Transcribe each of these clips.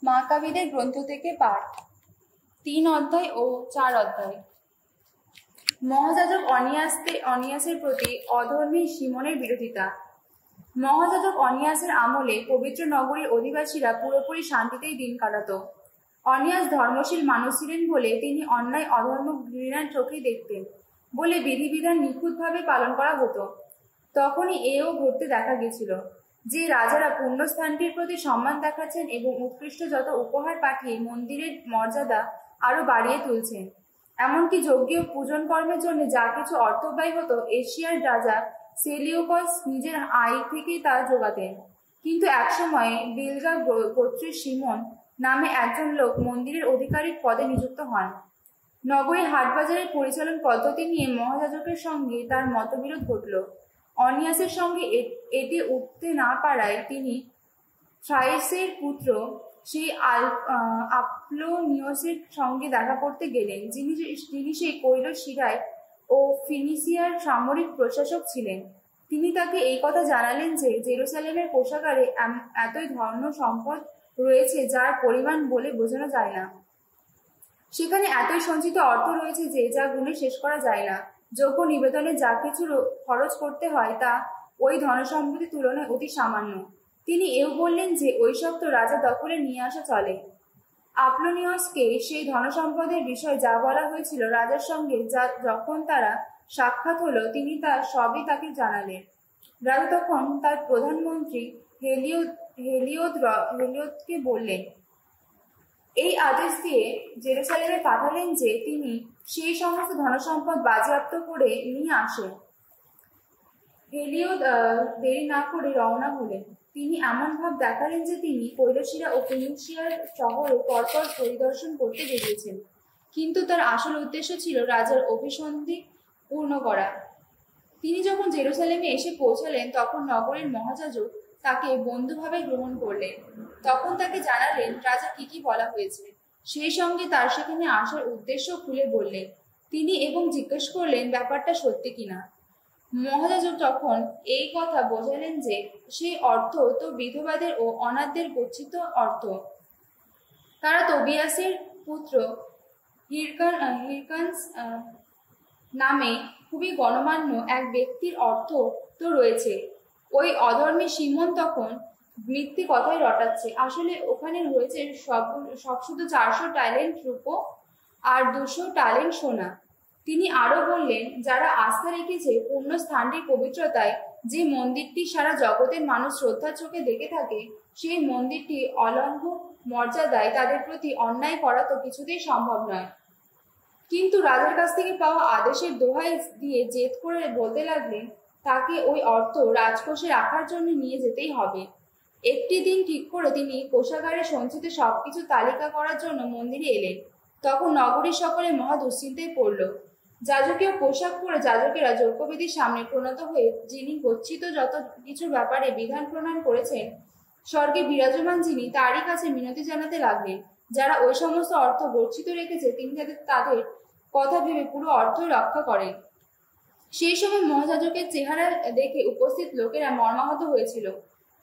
মহাকাব্যের গ্রন্থ থেকে পাঠ ৩ অধ্যায় ও ৪ অধ্যায়। মহাযাজক অনিয়াসের প্রতি অধর্মী সিমনের বিরোধিতা। মহাযাজক অনিয়াসের আমলে পবিত্র নগরীর অধিবাসীরা পুরোপুরি শান্তিতেই দিন কাটাত। অনিয়াস ধর্মশীল মানুষ ছিলেন বলে তিনি অন্যায় অধর্ম ঘৃণার চোখে দেখতেন বলে বিধিবিধান নিখুঁতভাবে পালন করা হতো। তখনই এও ঘটতে দেখা গেছিল যে রাজারা পুণ্যস্থানটির প্রতি সম্মান দেখাচ্ছেন এবং উৎকৃষ্ট যত উপহার পাঠিয়ে মন্দিরের মর্যাদা আরো বাড়িয়ে তুলছেন। এমনকি যজ্ঞ পূজন কর্মের জন্য যা কিছু অর্থ ব্যয় হতো এশিয়ার রাজা সেলিউকস নিজের আয় থেকেই তা যোগাতেন। কিন্তু একসময়ে বিলগা গোত্রের সিমন নামে একজন লোক মন্দিরের আধিকারিক পদে নিযুক্ত হন। নগরীর হাটবাজারের পরিচালন পদ্ধতি নিয়ে মহাযাজকের সঙ্গে তার মতবিরোধ ঘটল। অনিয়াসের সঙ্গে এটি উঠতে না পারায় তিনি থ্রাইসের পুত্র সেই আপলোনিয়সের সঙ্গে দেখা করতে গেলেন, যিনি সেই কৈলাস শিরায় ও ফিনিসিয়ার সামরিক প্রশাসক ছিলেন। তিনি তাকে এই কথা জানালেন যে জেরুসালেমের কোষাগারে এতই ধন সম্পদ রয়েছে যার পরিমাণ বলে বোঝানো যায় না। সেখানে এতই সঞ্চিত অর্থ রয়েছে যে যা গুণে শেষ করা যায় না। যজ্ঞ নিবেদনে যা কিছু খরচ করতে হয় তা ওই ধনসম্পত্তির তুলনায় অতি সামান্য। তিনি এও বললেন যে ওইসব তো রাজা দখলে নিয়ে আসা চলে। আপলোনিয়সকে সেই ধনসম্পদের বিষয়ে যা বলা হয়েছিল রাজার সঙ্গে যখন তারা সাক্ষাৎ হলো তিনি তার সবই তাকে জানালেন। রাজা তখন তার প্রধানমন্ত্রী হেলিওদকে বললেন, এই আদেশ দিয়ে জেরুসালেমে পাঠালেন যে তিনি সেই সমস্ত ধনসম্পদ বাজেয়াপ্ত করে নিয়ে আসেন। হেলিওদ দেরি না করে রওনা হলেন। তিনি এমন ভাব দেখালেন যে তিনি কৈলাসীরা ও ফিনিসিয়ার শহরে পরপর পরিদর্শন করতে বেরিয়েছেন, কিন্তু তার আসল উদ্দেশ্য ছিল রাজার অভিসন্ধি পূর্ণ করা। তিনি যখন জেরুসালেমে এসে পৌঁছালেন তখন নগরের মহাযাজক তাকে বন্ধুভাবে গ্রহণ করলেন। তখন তাকে জানালেন রাজা কি বলা হয়েছে, সেই সঙ্গে তার সেখানে আসার উদ্দেশ্য খুলে বললেন তিনি এবং জিজ্ঞেস করলেন ব্যাপারটা সত্যি কিনা। মহাযাজক তখন এই কথা বোঝালেন যে সেই অর্থ তো বিধবাদের ও অনাথদের গচ্ছিত অর্থ। তারা তোবিয়াসের পুত্র হিরকান্স নামে খুবই গণ্যমান্য এক ব্যক্তির অর্থ তো রয়েছে। ওই অধর্মী সিমন তখন মিথ্যে কথাই রটাচ্ছে। আসলে ওখানে রয়েছে সব শুধু 400 ট্যালেন্ট রূপো আর 200 ট্যালেন্ট সোনা। তিনি আরো বললেন যারা আস্থা রেখেছে পুণ্যস্থানটির পবিত্রতায়, যে মন্দিরটি সারা জগতের মানুষ শ্রদ্ধার চোখে দেখে থাকে, সেই মন্দিরটি অলঙ্ঘ মর্যাদায় তাদের প্রতি অন্যায় করা তো কিছুতেই সম্ভব নয়। কিন্তু রাজার কাছ থেকে পাওয়া আদেশের দোহাই দিয়ে জেদ করে বলতে লাগলেন তাকে ওই অর্থ রাজকোষে রাখার জন্য নিয়ে যেতেই হবে। একটি দিন ঠিক করে তিনি কোষাগারে সঞ্চিত সবকিছু তালিকা করার জন্য মন্দিরে এলেন। তখন নগরীর সকলে মহা দুশ্চিন্তায় পড়ল। যাজকীয় পোশাক পরে যাজকেরা যজ্ঞবেদীর সামনে প্রণত হয়ে যিনি গচ্ছিত যত কিছুর ব্যাপারে বিধান প্রণয়ন করেছেন, স্বর্গে বিরাজমান যিনি তারই কাছে মিনতি জানাতে লাগলেন। যারা ওই সমস্ত অর্থ গচ্ছিত রেখেছে তিনি তাদের কথা ভেবে পুরো অর্থই রক্ষা করেন। সেই সময় মহাযাজকের চেহারা দেখে উপস্থিত লোকেরা মর্মাহত হয়েছিল,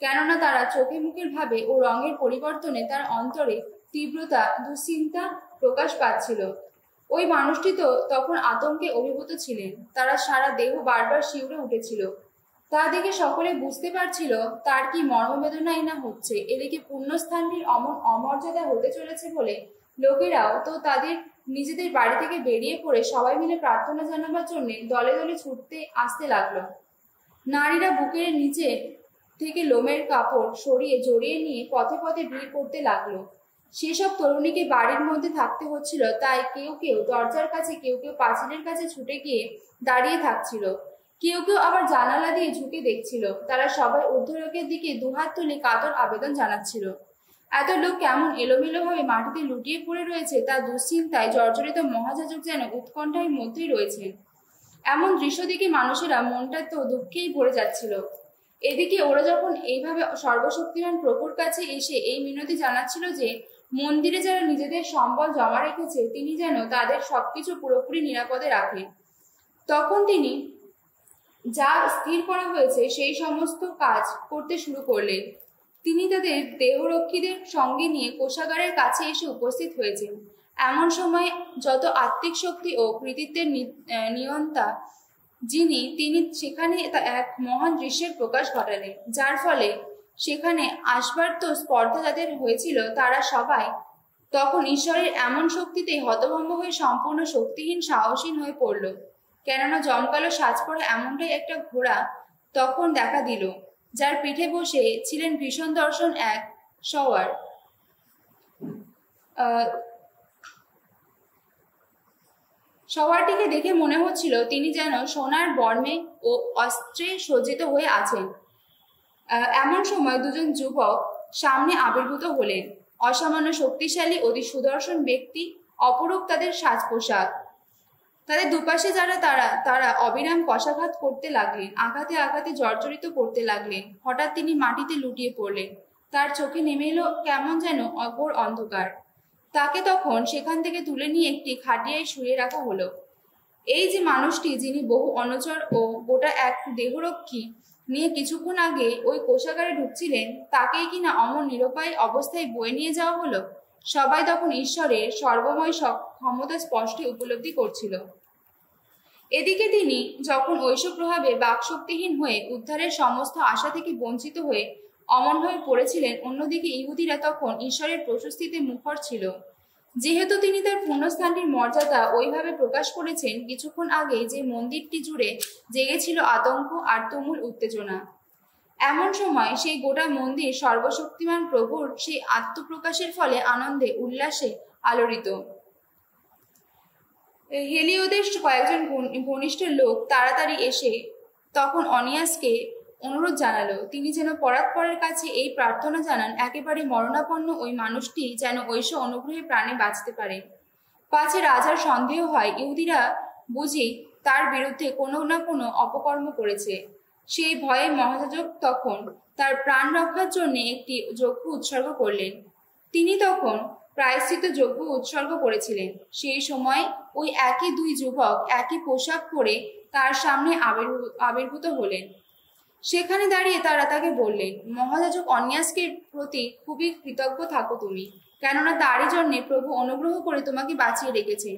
কেননা তারা চোখে মুখের ভাবে ও রঙের পরিবর্তনে তার অন্তরে তীব্রতা দুশ্চিন্তা প্রকাশ পাচ্ছিল। ওই মানুষটি তো তখন আতঙ্কে অভিভূত ছিলেন। তারা সারা দেহ বারবার শিউরে উঠেছিল। তা দেখে সকলে বুঝতে পারছিল তার কি মর্মবেদনাই না হচ্ছে। এদিকে পুণ্যস্থানটির অমর্যাদা হতে চলেছে বলে লোকেরাও তো তাদের নিজেদের বাড়ি থেকে বেরিয়ে পড়ে সবাই মিলে প্রার্থনা জানাবার জন্য দলে দলে ছুটতে আসতে লাগলো। নারীরা বুকের নিচে থেকে লোমের কাপড় সরিয়ে জড়িয়ে নিয়ে পথে পথে ভিড় করতে লাগলো। সেসব তরুণীকে বাড়ির মধ্যে থাকতে হচ্ছিল, তাই কেউ কেউ দরজার কাছে, কেউ কেউ পাঁচিলের কাছে ছুটে গিয়ে দাঁড়িয়ে থাকছিল, কেউ কেউ আবার জানালা দিয়ে ঝুঁকে দেখছিল। তারা সবাই ঊর্ধ্বলোকের দিকে দুহাত তুলে কাতর আবেদন জানাচ্ছিল। এত লোক কেমন এলোমেলোভাবে মাটিতে লুটিয়ে পড়ে রয়েছে তা দুশ্চিন্তায় জর্জরিত মহাযাজক যেন উৎকণ্ঠার মধ্যেই রয়েছেন। এমন দৃশ্য দেখে মানুষেরা মনটা তো দুঃখেই ভরে যাচ্ছিল। এদিকে ওরা যখন এইভাবে সর্বশক্তিমান প্রভুর কাছে এসে এই মিনতি জানাচ্ছিল যে মন্দিরে যারা নিজেদের সম্বল জমা রেখেছে তিনি যেন তাদের সবকিছু পুরোপুরি নিরাপদে রাখেন, তখন তিনি যা স্থির করা হয়েছে সেই সমস্ত কাজ করতে শুরু করলেন। তিনি তাদের দেহরক্ষীদের সঙ্গে নিয়ে কোষাগারের কাছে এসে উপস্থিত হয়েছেন। এমন সময় যত আত্মিক শক্তি ও কৃতিত্বের নিয়ন্তা তিনি সেখানে এক মহান দৃশ্যের প্রকাশ ঘটালেন, যার ফলে সেখানে আসবার তো স্পর্ধা যাদের হয়েছিল তারা সবাই তখন ঈশ্বরের এমন শক্তিতে হতভম্ব হয়ে সম্পূর্ণ শক্তিহীন সাহসীন হয়ে পড়ল। কেননা জমকালো সাজ পরা এমনটাই একটা ঘোড়া তখন দেখা দিল, যার পিঠে বসে ছিলেন ভীষণ দর্শন এক সওয়ার। সওয়ারটিকে দেখে মনে হচ্ছিল তিনি যেন সোনার বর্মে ও অস্ত্রে সজ্জিত হয়ে আছেন। এমন সময় দুজন যুবক সামনে আবির্ভূত হলেন, অসামান্য শক্তিশালী অতি সুদর্শন ব্যক্তি, অপরূপ তাদের সাজ পোশাক। তাদের দুপাশে যারা তারা অবিরাম কষাঘাত করতে লাগলেন, আঘাতে আঘাতে জর্জরিত করতে লাগলেন। হঠাৎ তিনি মাটিতে লুটিয়ে পড়লেন, তার চোখে নেমে এলো কেমন যেন অঘোর অন্ধকার। তাকে তখন সেখান থেকে তুলে নিয়ে একটি খাটিয়ায় শুয়ে রাখা হলো। এই যে মানুষটি, যিনি বহু অনুচর ও গোটা এক দেহরক্ষী নিয়ে কিছুক্ষণ আগে ওই কোষাগারে ঢুকছিলেন, তাকেই কিনা অমন নিরুপায় অবস্থায় বয়ে নিয়ে যাওয়া হলো। সবাই তখন ঈশ্বরের সর্বময় ক্ষমতা স্পষ্ট উপলব্ধি করছিল। এদিকে তিনি যখন ঐশ্বপ্রভাবে বাকশক্তিহীন হয়ে উদ্ধারের সমস্ত আশা থেকে বঞ্চিত হয়ে অমন হয়ে পড়েছিলেন, অন্যদিকে ইহুদিরা তখন ঈশ্বরের প্রশস্তিতে মুখর ছিল। যেহেতু তিনি তার পুণ্যস্থানটির মর্যাদা ওইভাবে প্রকাশ করেছেন, কিছুক্ষণ আগে যে মন্দিরটি জুড়ে জেগেছিল আতঙ্ক আর তুমুল উত্তেজনা, এমন সময় সেই গোটা মন্দির সর্বশক্তিমান প্রভুর সেই আত্মপ্রকাশের ফলে আনন্দে উল্লাসে আলোড়িত। হেলিওদের কয়েকজন ঘনিষ্ঠ লোক তাড়াতাড়ি এসে তখন অনিয়াসকে অনুরোধ জানালো, তিনি যেন পরাৎপরের কাছে এই প্রার্থনা জানান, একেবারে মরণাপন্ন ওই মানুষটি যেন ঐশ্ব অনুগ্রহে প্রাণে বাঁচতে পারে। পাছে রাজার সন্দেহ হয় ইহুদিরা বুঝি তার বিরুদ্ধে কোনো না কোনো অপকর্ম করেছে। সেই ভয়ে মহাযাজক তখন তার প্রাণ রক্ষার জন্য একটি যজ্ঞ উৎসর্গ করলেন। তিনি তখন প্রায়শ্চিত্ত যজ্ঞ উৎসর্গ করেছিলেন। সেই সময় ওই একই দুই যুবক একই পোশাক পরে তার সামনে আবির্ভূত হলেন। সেখানে দাঁড়িয়ে তারা তাকে বললেন, মহাযাজক অনিয়াসকে প্রতি খুবই কৃতজ্ঞ থাকো তুমি, কেননা তারই জন্যে প্রভু অনুগ্রহ করে তোমাকে বাঁচিয়ে রেখেছেন।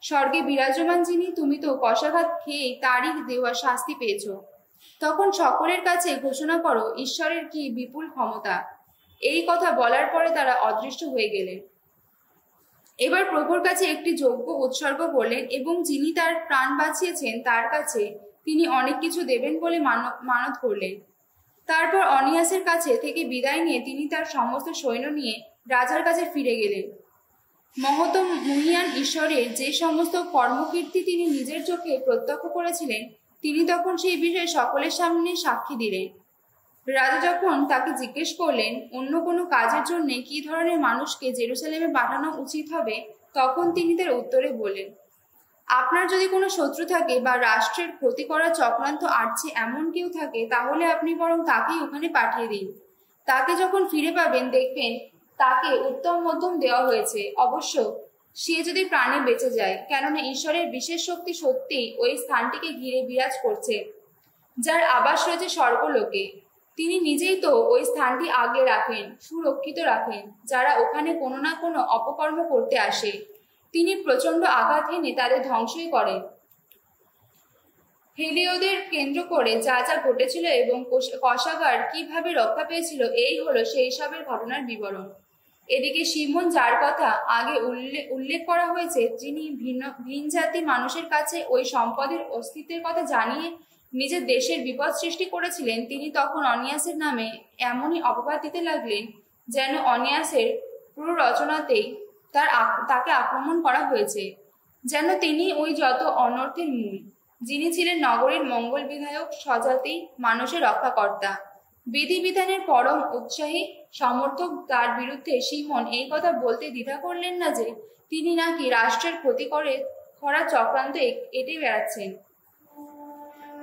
স্বর্গে বিরাজমান যিনি, তুমি তো কষাঘাত খেয়ে তারই দেওয়া শাস্তি পেয়েছ। তখন সকলের কাছে ঘোষণা করো ঈশ্বরের কি বিপুল ক্ষমতা। এই কথা বলার পরে তারা অদৃশ্য হয়ে গেলেন। এবার প্রভুর কাছে একটি যজ্ঞ উৎসর্গ করলেন এবং যিনি তার প্রাণ বাঁচিয়েছেন তার কাছে তিনি অনেক কিছু দেবেন বলে মানত করলেন। তারপর অনিয়াসের কাছে থেকে বিদায় নিয়ে তিনি তার সমস্ত সৈন্য নিয়ে রাজার কাছে ফিরে গেলেন। মহৎ মহিয়ান ঈশ্বরের যে সমস্ত কর্মকীর্তি তিনি নিজের চোখে প্রত্যক্ষ করেছিলেন, তিনি তখন সেই বিষয়ে সকলের সামনে সাক্ষী দিলেন। রাজা যখন তাকে জিজ্ঞেস করলেন অন্য কোনো কাজের জন্য কি ধরনের মানুষকে জেরুসালেমে পাঠানো উচিত হবে, তখন তিনি তার উত্তরে বললেন, আপনার যদি কোনো শত্রু থাকে বা রাষ্ট্রের ক্ষতি করার চক্রান্ত আটছে এমন কেউ থাকে, তাহলে আপনি বরং তাকেই ওখানে পাঠিয়ে দিন। তাকে যখন ফিরে পাবেন দেখবেন তাকে উত্তম মধ্যম দেওয়া হয়েছে। অবশ্য সে যদি প্রাণে বেঁচে যায়, কেননা ঈশ্বরের বিশেষ শক্তি সত্যিই ওই স্থানটিকে ঘিরে বিরাজ করছে, যার আবাস রয়েছে স্বর্গলোকে। তিনি নিজেই তো ওই স্থানটি আগলে রাখেন, সুরক্ষিত রাখেন যারা ওখানে কোনো না কোনো অপকর্ম করতে আসে। তিনি প্রচন্ড আঘাত হেনে তাদের ধ্বংসই করেন। হেলিওদের কেন্দ্র করে যা যা ঘটেছিল এবং কষাগার কিভাবে রক্ষা পেয়েছিল, এই হলো সেই সবের ঘটনার বিবরণ। এদিকে সিমন, যার কথা আগে উল্লেখ করা হয়েছে, যিনি ভিন জাতি মানুষের কাছে ওই সম্পদের অস্তিত্বের কথা জানিয়ে নিজের দেশের বিপদ সৃষ্টি করেছিলেন, তিনি তখন অনিয়াসের নামে এমনই অপবাদ দিতে লাগলেন যেন অনিয়াসের পুরো রচনাতেই তাকে আক্রমণ করা হয়েছে, যেন তিনি ওই যত অনর্থের মূল। যিনি ছিলেন নগরীর মঙ্গল বিধায়ক, স্বজাতি মানুষের রক্ষাকর্তা, বিধিবিধানের পরম উৎসাহী সমর্থক, তার বিরুদ্ধে সিমন এই কথা বলতে দ্বিধা করলেন না যে তিনি নাকি রাষ্ট্রের ক্ষতি করার চক্রান্ত এঁটে বেড়াচ্ছেন।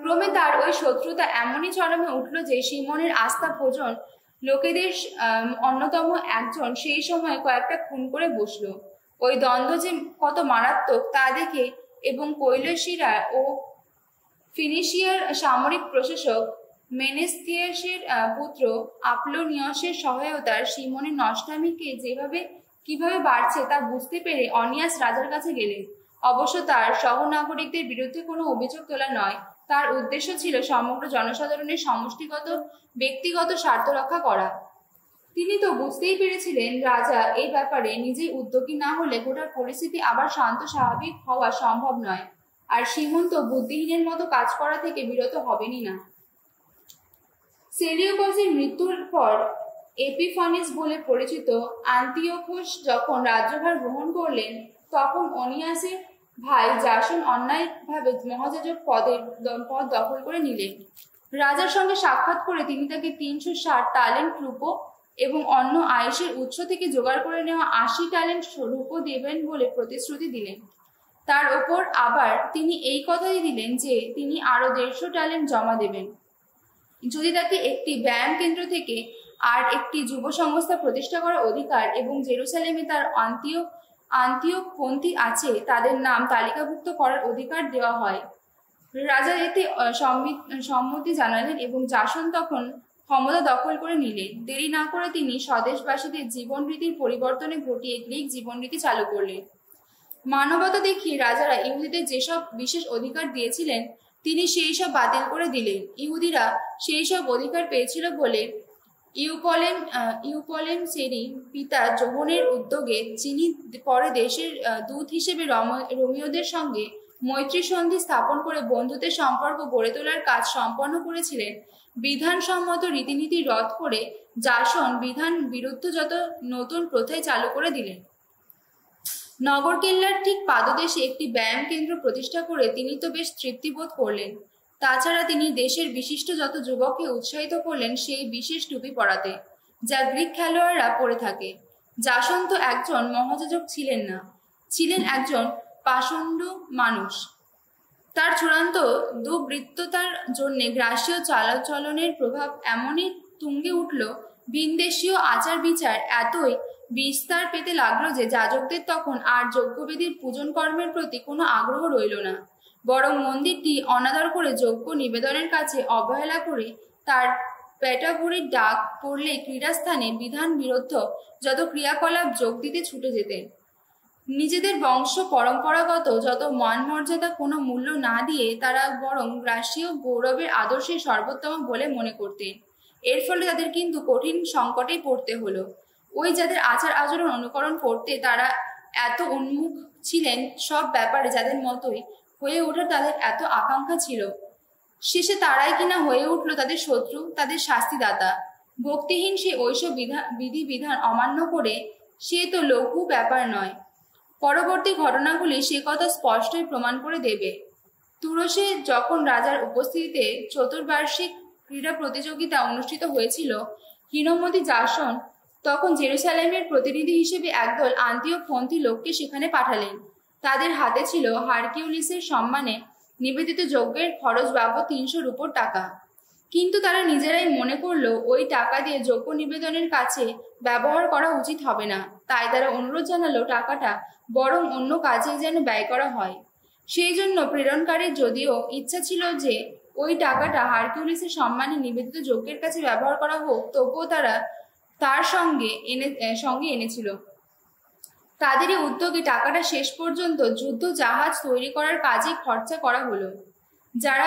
ক্রমে তার ওই শত্রুতা এমনই চরমে উঠল যে সিমনের আস্থা ভোজন লোকেদের অন্যতম একজন সেই সময় কয়েকটা খুন করে বসলো। ওই দ্বন্দ্ব যে কত মারাত্মক তা দেখে এবং কৈলসীরা ও ফিনিশিয়ার সামরিক প্রশাসক মেনেস্তিয়াসের পুত্র আপলোনিয়সের সহায়তার সিমনের নষ্টামিকে কিভাবে বাড়ছে তা বুঝতে পেরে অনিয়াস রাজার কাছে গেলেন। অবশ্য তার সহনাগরিকদের বিরুদ্ধে কোনো অভিযোগ তোলা নয়, তার উদ্দেশ্য ছিল সমগ্র জনসাধারণের সমষ্টিগত ব্যক্তিগত স্বার্থ রক্ষা করা। তিনি তো বুঝতেই পেরেছিলেন রাজা এই ব্যাপারে নিজেই উদ্যোগী না হলে গোটা পরিস্থিতি আবার শান্ত স্বাভাবিক হওয়া সম্ভব নয়, আর সিমন তো বুদ্ধিহীনের মতো কাজ করা থেকে বিরত হবেনই না। সেলিউকাসের মৃত্যুর পর এপিফানিস বলে পরিচিত আন্তিওকোস যখন রাজ্যভার গ্রহণ করলেন, তখন অনিয়াসের ভাই জাসন অন্যায়ভাবে মহাযাজক পদ দখল করে নিলেন। রাজার সঙ্গে সাক্ষাৎ করে তিনি তাকে 360 ট্যালেন্ট রূপ এবং অন্য আয়েসের উৎস থেকে জোগাড় করে নেওয়া 80 ট্যালেন্ট রূপ দেবেন বলে প্রতিশ্রুতি দিলেন। তার ওপর আবার তিনি এই কথাই দিলেন যে তিনি আরো 150 ট্যালেন্ট জমা দেবেন যদি তাকে একটি ব্যায়াম কেন্দ্র থেকে আর একটি যুব সংস্থা প্রতিষ্ঠা করার অধিকার এবং জেরুসালেমে তার আন্তিওকপন্থী আছে তাদের নাম তালিকাভুক্ত করার অধিকার দেওয়া হয়। রাজা এতে সম্মতি জানালেন এবং জাসন তখন ক্ষমতা দখল করে নিলেন। দেরি না করে তিনি স্বদেশবাসীদের জীবনরীতির পরিবর্তনে ঘটিয়ে গ্রিক জীবনরীতি চালু করলেন। মানবতা দেখিয়ে রাজারা ইহুদিদের যেসব বিশেষ অধিকার দিয়েছিলেন তিনি সেই সব বাতিল করে দিলেন। ইহুদিরা সেই সব অধিকার পেয়েছিল বলে ইউপলেমসেরই পিতা যোহনের উদ্যোগে, যিনি পরে দেশের দূত হিসেবে রোমীয়দের সঙ্গে মৈত্রী সন্ধি স্থাপন করে বন্ধুত্বের সম্পর্ক গড়ে তোলার কাজ সম্পন্ন করেছিলেন, বিধানসম্মত রীতিনীতি রদ করে জাসন বিধান বিরুদ্ধ যত নতুন প্রথাই চালু করে দিলেন। নগরকেল্লার ঠিক পাদদেশে একটি ব্যায়াম কেন্দ্র প্রতিষ্ঠা করে তিনি তো বেশ তৃপ্তিবোধ করলেন। তাছাড়া তিনি দেশের বিশিষ্ট যত যুবককে উৎসাহিত করলেন সেই বিশেষ টুপি পরাতে, যা গ্রিক খেলোয়াড়রা পরে থাকে। জাসন তো একজন মহাযাজক ছিলেন না, ছিলেন একজন পাষণ্ড মানুষ। তার চূড়ান্ত দুর্বৃত্ততার জন্য গ্রাসীয় চালচলনের প্রভাব এমনই তুঙ্গে উঠল, ভিনদেশীয় আচার বিচার এতই বিস্তার পেতে লাগলো যে যাজকদের তখন আর যজ্ঞবেদীর পূজন কর্মের প্রতি কোনো আগ্রহ রইল না, বরং মন্দিরটি অনাদর করে যজ্ঞ নিবেদনের কাছে অবহেলা করে তার পেটাভুরির ডাক পড়লে ক্রীড়াস্থানে বিধান বিরুদ্ধ যত ক্রিয়াকলাপ যোগ দিতে ছুটে যেতেন। নিজেদের বংশ পরম্পরাগত যত মান মর্যাদা কোনো মূল্য না দিয়ে তারা বরং গ্রাসীয় গৌরবের আদর্শে সর্বোত্তম বলে মনে করতেন। এর ফলে তাদের কিন্তু কঠিন সংকটেই পড়তে হলো। ওই যাদের আচার আচরণ অনুকরণ করতে তারা এত উন্মুখ ছিলেন, সব ব্যাপারে যাদের মতোই হয়ে ওঠার তাদের এত আকাঙ্ক্ষা ছিল, শেষে তারাই কিনা হয়ে উঠল তাদের শত্রু, তাদের শাস্তিদাতা। ভক্তিহীন সে ওইসব বিধিবিধান অমান্য করে সে তো লঘু ব্যাপার নয়। পরবর্তী ঘটনাগুলি সে কথা স্পষ্টই প্রমাণ করে দেবে। তুরস্কে যখন রাজার উপস্থিতিতে চতুর্বার্ষিক ক্রীড়া প্রতিযোগিতা অনুষ্ঠিত হয়েছিল, হীনমতি জাসন তখন জেরুসালেমের প্রতিনিধি হিসেবে একদল আন্তিওকপন্থী লোককে সেখানে পাঠালেন। তাদের হাতে ছিল হারকিউলিসের সম্মানে নিবেদিত যজ্ঞের খরচ বাবদ 300 রূপোর টাকা। কিন্তু তারা নিজেরাই মনে করলো ওই টাকা দিয়ে যজ্ঞ নিবেদনের কাছে ব্যবহার করা উচিত হবে না, তাই তারা অনুরোধ জানালো টাকাটা বরং অন্য কাজে যেন ব্যয় করা হয়। সেই জন্য প্রেরণকারীর যদিও ইচ্ছা ছিল যে ওই টাকাটা হারকিউলিসের সম্মানে নিবেদিত যজ্ঞের কাছে ব্যবহার করা হোক, তবুও তারা তার সঙ্গে এনেছিল। তাদেরই উদ্যোগে টাকাটা শেষ পর্যন্ত যুদ্ধ জাহাজ তৈরি করার কাজে খরচা করা হলো। যারা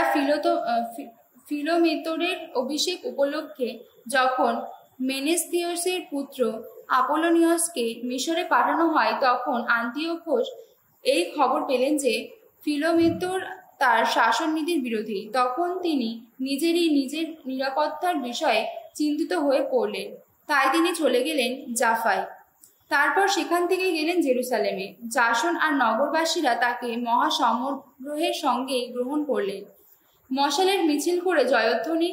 ফিলোমেতরের অভিষেক উপলক্ষে যখন মেনেস্তিয়সের পুত্র আপোলোনিয়সকে মিশরে পাঠানো হয়, তখন আন্তিওকোস এই খবর পেলেন যে ফিলোমেতর তার শাসননীতির বিরোধী। তখন তিনি নিজের নিরাপত্তার বিষয়ে চিন্তিত হয়ে পড়লেন, তাই তিনি চলে গেলেন জাফায়। তারপর সেখান থেকে গেলেন জেরুসালেমে। জাসন আর নগরবাসীরা তাকে মহাসমারোহের সঙ্গে গ্রহণ করলেন। মশালের মিছিল করে জয়ধ্বনি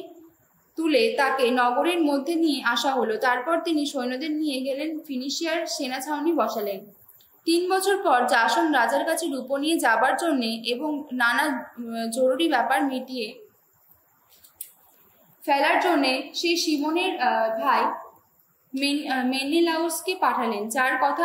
তুলে তাকে নগরের মধ্যে নিয়ে আসা হলো। তারপর তিনি সৈন্যদের নিয়ে গেলেন ফিনিশিয়ার সেনা ছাউনি বসালেন। 3 বছর পর জাসন রাজার কাছে রূপ নিয়ে যাবার জন্যে এবং নানা জরুরি ব্যাপার মিটিয়ে ফেলার জন্যে সেই সিমনের ভাই মেনেলাউসকে পাঠালেন, যার কথা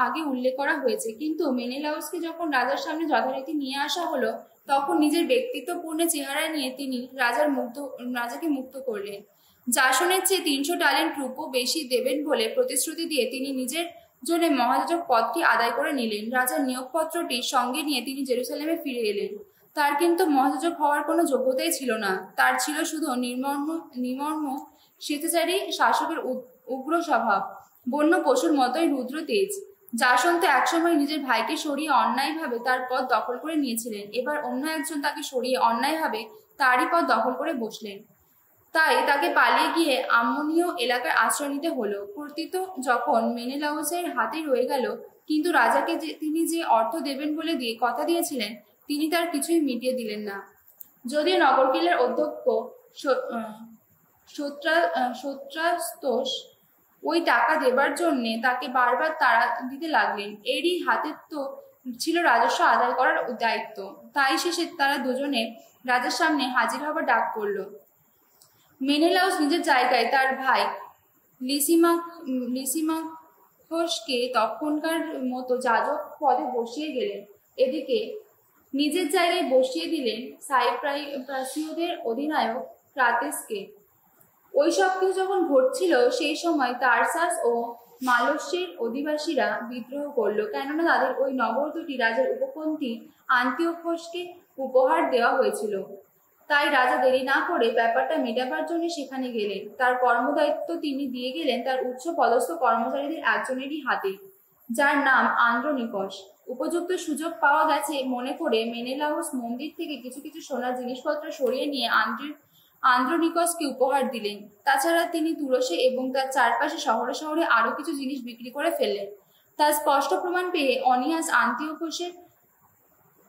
আগে উল্লেখ করা হয়েছে। কিন্তু মেনেলাউসকে যখন রাজার সামনে যথারীতি নিয়ে আসা হলো, তখন নিজের ব্যক্তিত্বপূর্ণ চেহারা নিয়ে তিনি রাজাকে মুক্ত করলেন। জাসনের চেয়ে 300 ট্যালেন্ট রূপো বেশি দেবেন বলে প্রতিশ্রুতি দিয়ে তিনি নিজের জন্য মহাযাজক পদটি আদায় করে নিলেন। রাজার নিয়োগপত্রটি সঙ্গে নিয়ে তিনি জেরুসালেমে ফিরে এলেন। তার কিন্তু মহাযাজক হওয়ার কোনো যোগ্যতাই ছিল না। তার ছিল শুধু নির্মম স্বেচ্ছাচারী শাসকের উগ্র স্বভাব, বন্য পশুর মতোই রুদ্র তেজ। জাসন তো একসময় নিজের ভাইকে সরিয়ে অন্যায়ভাবে তার পদ দখল করে নিয়েছিলেন, এবার অন্য একজন তাকে সরিয়ে অন্যায়ভাবে তারই পদ দখল করে বসলেন। তাই তাকে পালিয়ে গিয়ে আম্মনীয় এলাকার আশ্রয় নিতে হলো। কর্তৃত্ব যখন মেনেলাউসের হাতে রয়ে গেল, কিন্তু রাজাকে তিনি যে অর্থ দেবেন বলে কথা দিয়েছিলেন, তিনি তার কিছুই মিটিয়ে দিলেন না। যদিও নগরকিল্লার অধ্যক্ষ সত্রাস্তোষ ওই টাকা দেবার জন্যে তাকে বারবার তাড়া দিতে লাগলেন। এরই হাতে তো ছিল রাজস্ব আদায় করার দায়িত্ব। তাই শেষে তারা দুজনে রাজার সামনে হাজির হবার ডাক পড়ল। মেনেলাউস নিজের জায়গায় তার ভাই লিসিমাখসকে তখনকার মতো যাজক পদে বসিয়ে গেলেন। এদিকে নিজের জায়গায় বসিয়ে দিলেন সাইপ্রাসীয়দের অধিনায়ক ক্রাতেসকে। ওই সব কিছু যখন ঘটছিল, সেই সময় তারসাস ও মালস্যের অধিবাসীরা বিদ্রোহ করল, কেননা তাদের ওই নগর দুটি রাজার উপপন্থী আন্তিওকসকে উপহার দেওয়া হয়েছিল। তাই রাজা দেরি না করে ব্যাপারটা মেটাবার জন্য সেখানে গেলেন। তার কর্মদায়িত্ব তিনি দিয়ে গেলেন তার উচ্চ পদস্থ কর্মচারীদের একজনেরই হাতে, যার নাম আন্দ্রোনিকস। উপযুক্ত সুযোগ পাওয়া গেছে মনে করে মেনেলাউস মন্দির থেকে কিছু কিছু সোনার জিনিসপত্র সরিয়ে নিয়ে আন্দ্রোনিকসকে উপহার দিলেন। তাছাড়া তিনি তুরস্কে এবং তার চারপাশে শহরে শহরে আরো কিছু জিনিস বিক্রি করে ফেললেন। তার স্পষ্ট প্রমাণ পেয়ে অনিয়াস আন্তিওকসের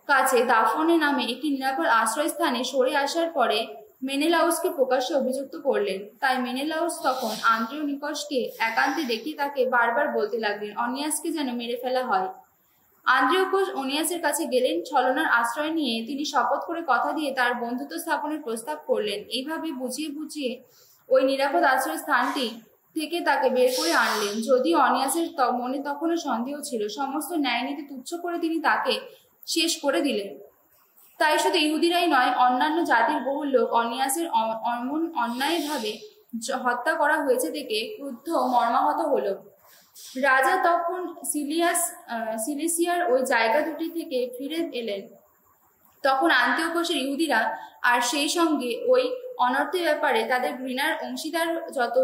কাছে দাফনে নামে একটি নিরাপদ আশ্রয়স্থানে সরে আসার পরে মেনেলাউসকে প্রকাশ্যে অভিযুক্ত করলেন। তাই মেনেলাউস তখন আন্দ্রোনিকসকে একান্তে দেখে তাকে বারবার বলতে লাগলেন অনিয়াসকে যেন মেরে ফেলা হয়। আন্দ্রিওকস অনিয়াসের কাছে গেলেন। ছলনার আশ্রয় নিয়ে তিনি শপথ করে কথা দিয়ে তার বন্ধুত্ব স্থাপনের প্রস্তাব করলেন। এইভাবে বুঝিয়ে বুঝিয়ে ওই নিরাপদ আশ্রয় স্থানটি থেকে তাকে বের করে আনলেন। যদিও অনিয়াসের মনে তখনও সন্দেহ ছিল, সমস্ত ন্যায়নীতি তুচ্ছ করে তিনি তাকে শেষ করে দিলেন। তাই শুধু ইহুদিরাই নয়, অন্যান্য জাতির বহু লোক অনিয়াসের এমন অন্যায়ভাবে হত্যা করা হয়েছে দেখে ক্রুদ্ধ মর্মাহত হলো। রাজা তখন সিলিসিয়ার ওই জায়গা দুটি থেকে ফিরে এলেন। তখন আন্তিওকসের ইহুদিরা আর সেই সঙ্গে ওই অনর্থের ব্যাপারে তাদের ঘৃণার অংশীদার যত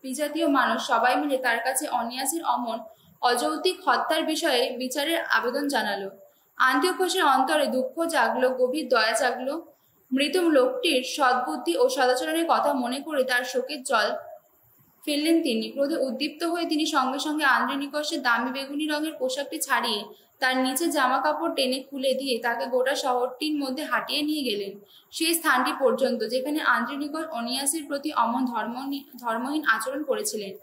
বিজাতীয় মানুষ সবাই মিলে তার কাছে অনিয়াসের অমন অযৌক্তিক হত্যার বিষয়ে বিচারের আবেদন জানালো। আন্তিওকসের অন্তরে দুঃখ জাগলো, গভীর দয়া জাগলো। মৃত লোকটির সদ্বুদ্ধি ও সদাচরণের কথা মনে করে তার শোকের জল ফেললেন তিনি। ক্রোধে উদ্দীপ্ত হয়ে তিনি সঙ্গে সঙ্গে আন্দ্রোনিকসের দামি বেগুনি রঙের পোশাকটি ছাড়িয়ে তার নিচে জামা কাপড় টেনে খুলে দিয়ে তাকে গোটা শহরটির মধ্যে হাঁটিয়ে নিয়ে গেলেন, সেই স্থানটি পর্যন্ত যেখানে আন্দ্রোনিকস অনিয়াসের প্রতি অমন ধর্মহীন আচরণ করেছিলেন।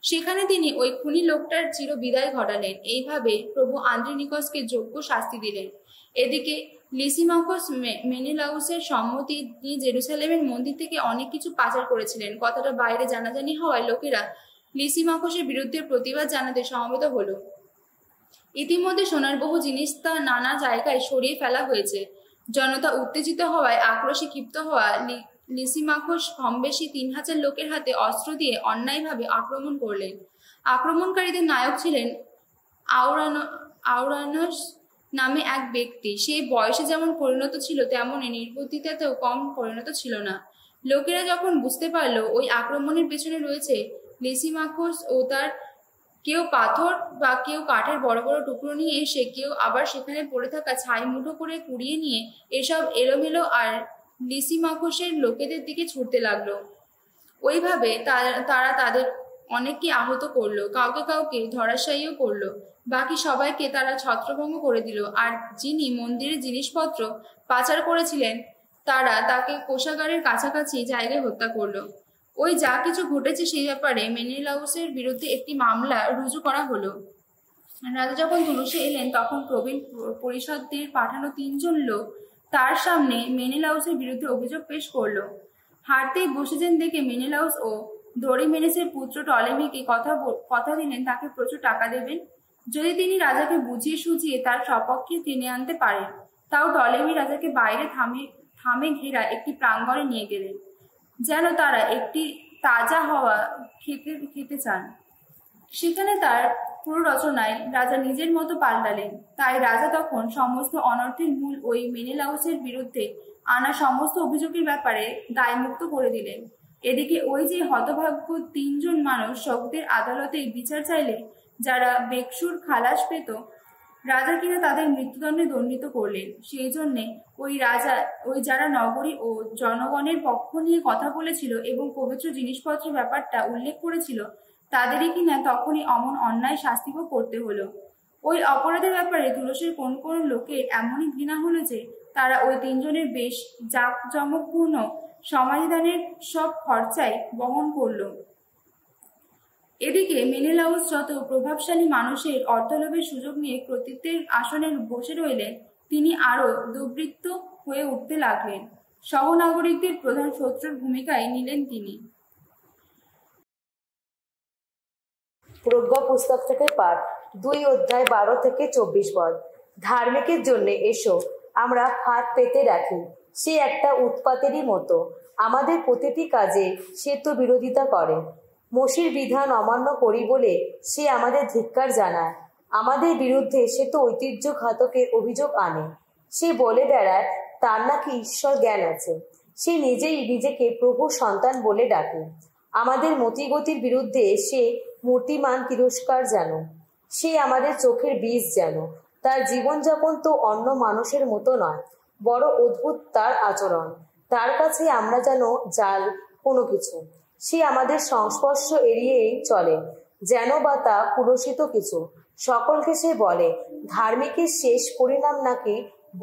সেখানে তিনি ওই খুনি লোকটার চির বিদায় ঘটালেন। এইভাবে প্রভু আন্দ্রোনিকসকে যোগ্য শাস্তি দিলেন। এদিকে লিসিমাখস মেনেলাউসের সম্মতি নিয়ে জেরুসালেমের মন্দির থেকে অনেক কিছু পাচার করেছিলেন। কথাটা বাইরে জানাজানি হওয়ায় লোকেরা লিসিমাখসের বিরুদ্ধে প্রতিবাদ জানাতে সমবেত হলো। ইতিমধ্যে সোনার বহু জিনিস তা নানা জায়গায় সরিয়ে ফেলা হয়েছে। জনতা উত্তেজিত হওয়ায় আক্রোশে ক্ষিপ্ত হওয়া লিসিমাখস কমবেশি 3000 লোকের হাতে অস্ত্র দিয়ে অন্যায়ভাবে আক্রমণ করলেন। আক্রমণকারীদের নায়ক ছিলেন আউরানস নামে এক ব্যক্তি। সেই বয়সে যেমন পরিণত ছিল, তেমনই নির্বুদ্ধিতাতেও কম পরিণত ছিল না। লোকেরা যখন বুঝতে পারল ওই আক্রমণের পেছনে রয়েছে লিসিমাখস ও তার কেউ পাথর বা কেউ কাঠের বড় বড় টুকরো নিয়ে এসে, কেউ আবার সেখানে পড়ে থাকা ছাই মুঠো করে কুড়িয়ে নিয়ে এসব এলোমেলো আর লিসিমাখসের লোকেদের দিকে ছুটতে লাগলো। ওইভাবে তারা তাদের অনেককে আহত করলো, কাউকে কাউকে ধরাশায়ীও করলো। বাকি সবাইকে তারা ছত্রভঙ্গ করে দিল। আর যিনি মন্দিরের জিনিসপত্র পাচার করেছিলেন তাকে কোষাগারের কাছাকাছি জায়গায় হত্যা করলো। ওই যা কিছু ঘটেছে সেই ব্যাপারে মেনেলাউসের বিরুদ্ধে একটি মামলা রুজু করা হলো। রাজা যখন তুলসে এলেন, তখন প্রবীণ পরিষদদের পাঠানো 3 জন লোক তার সামনে মেনেলাউসের বিরুদ্ধে অভিযোগ পেশ করলো। হারতেই বসেছেন দেখে মেনেলাউস ও দোরিমেনেসের পুত্র টলেমিকে কথা দিলেন তাকে প্রচুর টাকা দেবেন যদি তিনি রাজাকে বুঝিয়ে সুঝিয়ে তার সপক্ষে টেনে আনতে পারেন। তাও টলেমি রাজাকে বাইরে থামে ঘেরা একটি প্রাঙ্গণে নিয়ে গেলেন, যেন তারা একটি তাজা হাওয়া খেতে চান। সেখানে তার পুরো রচনায় রাজা নিজের মতো পাল্টালেন। তাই রাজা তখন সমস্ত অনর্থের মূল ওই মেনেলাউসের বিরুদ্ধে আনা সমস্ত অভিযোগের ব্যাপারে দায়মুক্ত করে দিলেন। এদিকে ওই যে হতভাগ্য 3 জন মানুষ শোকদের আদালতেই বিচার চাইলে যারা বেকসুর খালাস পেত, রাজা কিনা তাদের মৃত্যুদণ্ডে দণ্ডিত করলেন। সেই জন্যে ওই যারা নগরী ও জনগণের পক্ষ নিয়ে কথা বলেছিল এবং পবিত্র জিনিসপত্রের ব্যাপারটা উল্লেখ করেছিল, তাদেরই কিনা তখনই অমন অন্যায় শাস্তি ভোগ করতে হলো। ওই অপরাধের ব্যাপারে তুলসীর কোন কোন লোকের এমনই ঘৃণা হলো যে তারা ওই 3 জনের বেশ জাঁকজমকপূর্ণ সমাধিদানের সব খরচাই বহন করল। এদিকে মেনেলাউস যত প্রভাবশালী মানুষের অর্থলোভের সুযোগ নিয়ে কর্তৃত্বের আসনে বসে রইলেন, তিনি আরো দুর্বৃত্ত হয়ে উঠতে লাগলেন। সহনাগরিকদের প্রধান শত্রুর ভূমিকায় নিলেন তিনি। প্রজ্ঞা পুস্তক থেকে পাঠ, 2 অধ্যায় 12 থেকে 24 পদ। ধার্মিকের জন্য এসো আমরা ফাঁদ পেতে রাখি, সে একটা উৎপাতেরই মতো, আমাদের প্রতিটি কাজে সে তো বিরোধিতা করে। মসির বিধান অমান্য করি বলে সে আমাদের ধিক্কার জানায়, আমাদের বিরুদ্ধে সে তো ঐতিহ্যঘাতকের অভিযোগ আনে। সে বলে বেড়ায় তার নাকি ঈশ্বর জ্ঞান আছে, সে নিজেই নিজেকে প্রভু সন্তান বলে ডাকে। আমাদের মতিগতির বিরুদ্ধে সে মূর্তিমান তিরস্কার যেন, সে আমাদের চোখের বীজ যেন। তার জীবনযাপন তো অন্য মানুষের মতো নয়, বড় অদ্ভুত তার আচরণ। তার কাছে আমরা যেন জাল কোনো কিছু, সে আমাদের সংস্পর্শ এড়িয়েই চলে, যেন বা তা কুলসিত কিছু। সকলকে সে বলে ধার্মিকের শেষ পরিণাম নাকি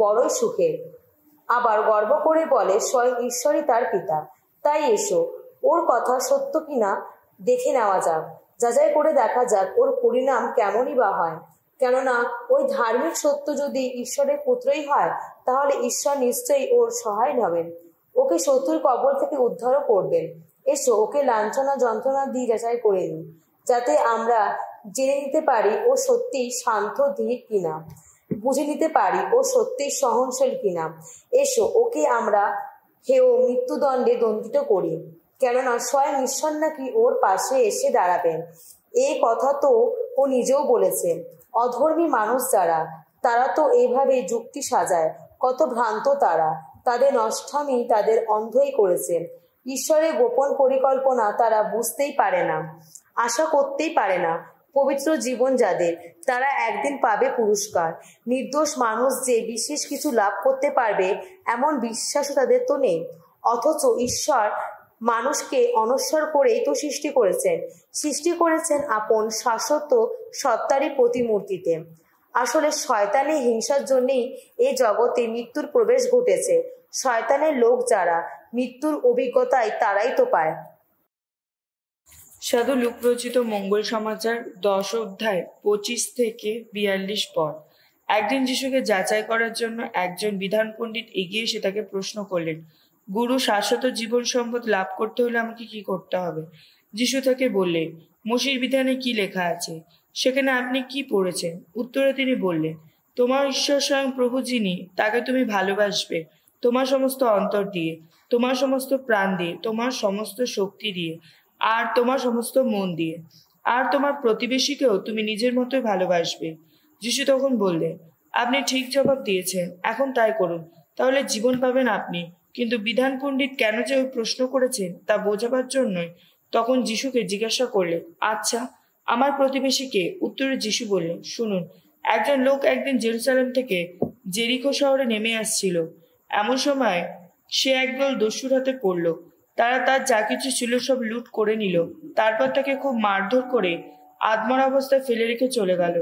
বড়ই সুখের, আবার গর্ব করে বলে স্বয়ং ঈশ্বরই তার পিতা। তাই এসো ওর কথা সত্য কিনা দেখে নেওয়া যাক, যাচাই করে দেখা যাক ওর পরিণাম কেমনই বা হয়। কেননা ওই ধার্মিক সত্য যদি ঈশ্বরের পুত্রই হয়, তাহলে ঈশ্বর নিশ্চয়ই ওর সহায় হবেন, ওকে শত্রুর কবল থেকে উদ্ধারও করবেন। এসো ওকে লাঞ্ছনা যন্ত্রণা দিয়ে যাচাই করে নিই, যাতে আমরা জেনে নিতে পারি ও সত্যি শান্ত ধীর কিনা, বুঝে নিতে পারি ও সত্যি সহনশীল কিনা। এসো ওকে আমরা হেয় মৃত্যুদণ্ডে দণ্ডিত করি, কেননা স্বয়ং ঈশ্বর নাকি ওর পাশে এসে দাঁড়াবেন। এই কথা তো ও নিজেও বলেছে। অধর্মী মানুষ যারা, তারা তো এইভাবে যুক্তি সাজায়, কত ভ্রান্ত তারা, তাদের নষ্টামি তাদের অন্ধই করেছে। ঈশ্বরের গোপন পরিকল্পনা তারা বুঝতেই পারে না, আশা করতেই পারে না। পবিত্র জীবন যাদের, তারা একদিন পাবে পুরস্কার। নির্দোষ মানুষ যে বিশেষ কিছু লাভ করতে পারবে এমন বিশ্বাসও তাদের তো নেই। অথচ ঈশ্বর মানুষকে অনশ্বর করেই তো সৃষ্টি করেছেন আপন শাশ্বত সত্তারই প্রতিমূর্তিতে। আসলে শয়তানের হিংসার জন্যই এই জগতে মৃত্যুর প্রবেশ ঘটেছে। শয়তানের লোক যারা, মৃত্যুর অভিজ্ঞতায় তারাই তো পায়। সাধু লুক রচিত মঙ্গল সমাচার 10 অধ্যায় 25 থেকে 42 পদ। একদিন যিশুকে যাচাই করার জন্য একজন বিধান পণ্ডিত এগিয়ে এসে তাকে প্রশ্ন করলেন, গুরু, শাশ্বত জীবন সম্পদ লাভ করতে হলে আমাকে কি করতে হবে? যিশু তাকে বললেন, মসির বিধানে কি লেখা আছে, সেখানে আপনি কি পড়েছেন? উত্তরে তিনি বললেন, তোমার ঈশ্বর স্বয়ং প্রভু যিনি, তাকে তুমি ভালোবাসবে তোমার সমস্ত অন্তর দিয়ে, তোমার সমস্ত প্রাণ দিয়ে, তোমার সমস্ত শক্তি দিয়ে, আর তোমার সমস্ত মন দিয়ে, আর তোমার প্রতিবেশীকেও তুমি নিজের মতোই ভালোবাসবে। যিশু তখন বললেন, আপনি ঠিক জবাব দিয়েছেন, এখন তাই করুন, তাহলে জীবন পাবেন আপনি। কিন্তু বিধান পণ্ডিত কেন যে ওই প্রশ্ন করেছেন তা বোঝাবার জন্যই তখন যিশুকে জিজ্ঞাসা করলেন, আচ্ছা, আমার প্রতিবেশী কে? উত্তরে যিশু বললেন, শুনুন, একজন লোক একদিন জেরুজালেম থেকে জেরিকো শহরে নেমে আসছিল। এমন সময় সে একদল দস্যুর হাতে পড়ল। তারা তার যা কিছু ছিল সব লুট করে নিল। তারপর তাকে খুব মারধর করে আধমরা অবস্থায় ফেলে রেখে চলে গেল।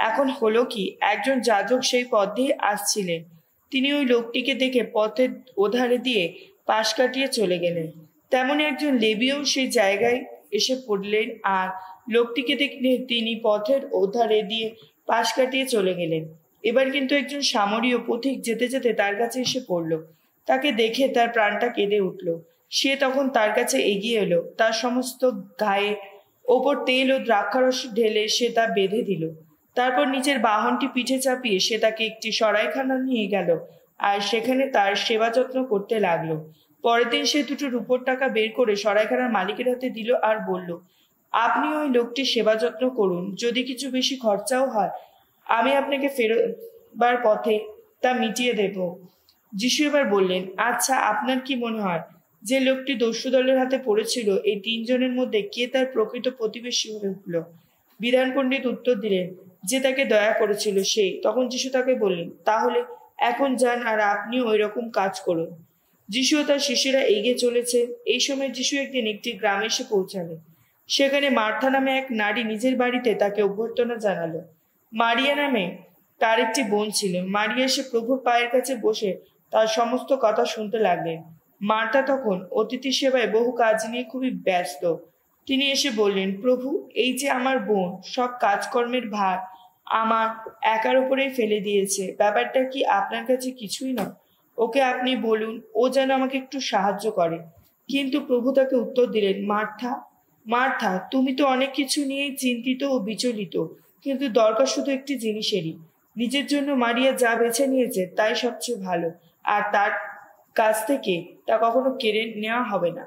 এখন হলো কি, একজন যাজক সেই পথ দিয়ে আসছিলেন। তিনি ওই লোকটিকে দেখে পথের ওধারে দিয়ে পাশ কাটিয়ে চলে গেলেন। তেমনি একজন লেবীও সেই জায়গায় এসে পড়লেন, আর লোকটিকে দেখে তিনি পথের ওধারে দিয়ে পাশ কাটিয়ে চলে গেলেন। এবার কিন্তু একজন সামরীয় পথিক যেতে যেতে তার কাছে এসে পড়ল। তাকে দেখে তার প্রাণটা কেঁদে উঠল। সে তখন তার কাছে এগিয়ে এলো, তার সমস্ত গায়ে ওপর তেল ও দ্রাক্ষারস ঢেলে সে তা বেঁধে দিল। তারপর নিজের বাহনটি পিঠে চাপিয়ে সে তাকে একটি সরাইখানা নিয়ে গেল আর সেখানে তার সেবা যত্ন করতে লাগলো। পরের দিন সে দুটো রূপোর টাকা বের করে সরাইখানার মালিকের হাতে দিল আর বলল, আপনি ওই লোকটির সেবা যত্ন করুন, যদি কিছু বেশি খরচাও হয় আমি আপনাকে ফেরবার পথে তা মিটিয়ে দেব। যিশু এবার বললেন, আচ্ছা, আপনার কি মনে হয় যে লোকটি দস্যু দলের হাতে পড়েছিল এই তিনজনের মধ্যে কে তার প্রকৃত প্রতিবেশী হয়ে উঠল? বিধান পণ্ডিত উত্তর দিলেন, যে তাকে দয়া করেছিল সে। তখন যিশু তাকে বললেন, তাহলে এখন যান আর আপনিও ওই রকম কাজ করুন। যিশু ও তার শিষ্যরা এগিয়ে চলেছে। এই সময় যিশু একদিন একটি গ্রামে এসে পৌঁছালেন। সেখানে মার্থা নামে এক নারী নিজের বাড়িতে তাকে অভ্যর্থনা জানালো। মারিয়া নামে তার একটি বোন ছিল। মারিয়া এসে প্রভুর পায়ের কাছে বসে তার সমস্ত কথা শুনতে লাগলেন। মার্থা তখন অতিথি সেবায় বহু কাজ নিয়ে খুবই ব্যস্ত। তিনি এসে বললেন, প্রভু, এই যে আমার বোন সব কাজকর্মের ভার আমার একার উপরেই ফেলে দিয়েছে। ব্যাপারটা কি আপনার কাছে কিছুই নয়? ওকে আপনি বলুন ও যেন আমাকে একটু সাহায্য করে। কিন্তু প্রভু তাকে উত্তর দিলেন, মার্থা, মার্থা, তুমি তো অনেক কিছু নিয়েই চিন্তিত ও বিচলিত, কিন্তু দরকার শুধু একটি জিনিসেরই। নিজের জন্য মারিয়া যা বেছে নিয়েছে তাই সবচেয়ে ভালো, আর তার কাছ থেকে তা কখনো কেড়ে নেওয়া হবে না।